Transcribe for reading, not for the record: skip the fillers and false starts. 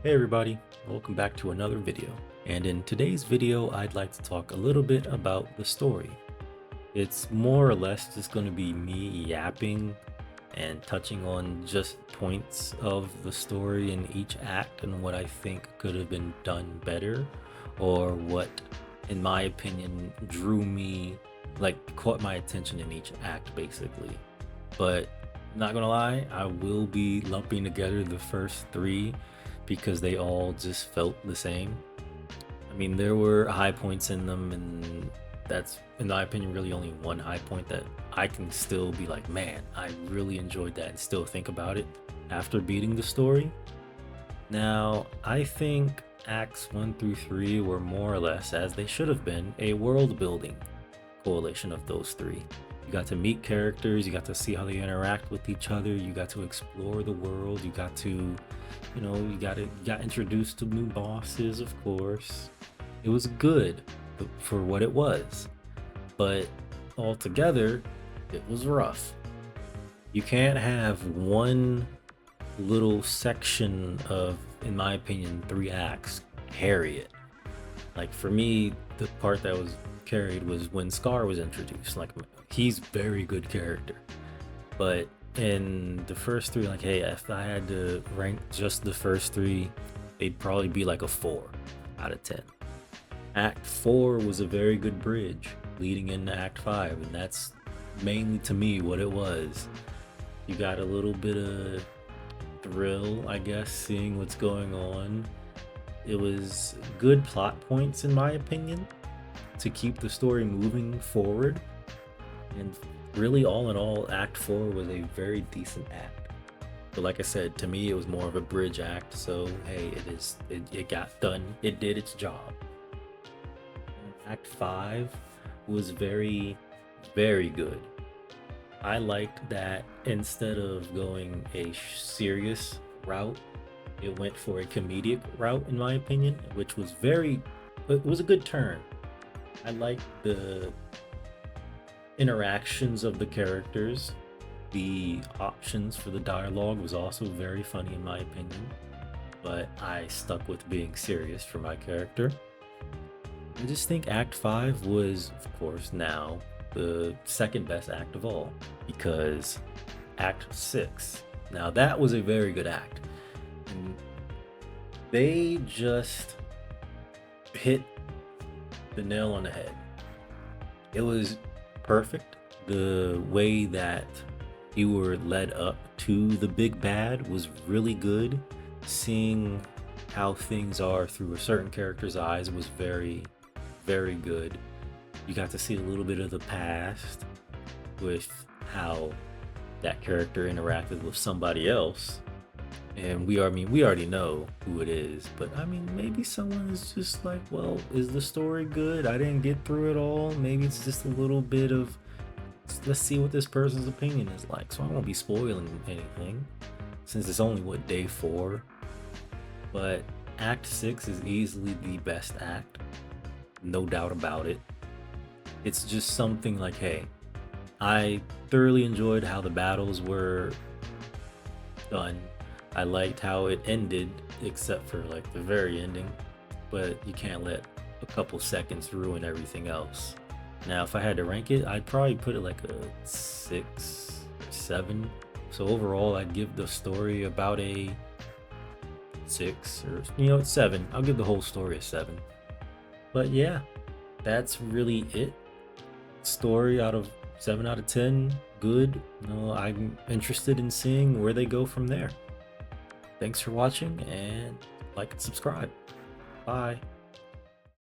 Hey everybody, welcome back to another video. And in today's video, I'd like to talk a little bit about the story. It's more or less just going to be me yapping and touching on just points of the story in each act and what I think could have been done better, or what, in my opinion, drew me, caught my attention in each act basically. But not gonna lie, I will be lumping together the first three because they all just felt the same. I mean, there were high points in them, and that's, in my opinion, really only one high point that I can still be like, man, I really enjoyed that and still think about it after beating the story. Now, I think acts 1 through 3 were more or less, as they should have been, a world building coalition of those three. You got to meet characters, you got to see how they interact with each other, you got to explore the world, you got to, you got introduced to new bosses, of course. It was good for what it was, but altogether, it was rough. You can't have one little section of, in my opinion, 3 acts carry it. Like for me, the part that was carried was when Scar was introduced. Like he's very good character, but in the first 3, like, hey, if I had to rank just the first 3, they'd probably be like a 4 out of 10. Act 4 was a very good bridge leading into Act 5, and that's mainly to me what it was. You got a little bit of thrill, I guess, seeing what's going on. It was good plot points, in my opinion, to keep the story moving forward. And really, all in all, Act 4 was a very decent act. But like I said, to me, it was more of a bridge act. So hey, it got done. It did its job. Act 5 was very, very good. I liked that instead of going a serious route, it went for a comedic route, in my opinion, which was it was a good turn. I liked the interactions of the characters. The options for the dialogue was also very funny, in my opinion, but I stuck with being serious for my character. I just think Act 5 was, of course, now the second best act of all, because Act 6, now that was a very good act. And they just hit the nail on the head. It was perfect. The way that you were led up to the big bad was really good. Seeing how things are through a certain character's eyes was very, very good. You got to see a little bit of the past with how that character interacted with somebody else. And we already know who it is, but I mean, maybe someone is just like, well, is the story good? I didn't get through it all. Maybe it's just a little bit of, let's see what this person's opinion is like. So I won't be spoiling anything since it's only day 4. But Act 6 is easily the best act, no doubt about it. It's just something like, hey, I thoroughly enjoyed how the battles were done. I liked how it ended, except for like the very ending, but you can't let a couple seconds ruin everything else. Now, if I had to rank it, I'd probably put it like a 6 or 7. So overall, I'd give the story about a 6 or, 7. I'll give the whole story a 7. But yeah, that's really it. Story out of 7 out of 10, good. I'm interested in seeing where they go from there. Thanks for watching, and like and subscribe. Bye.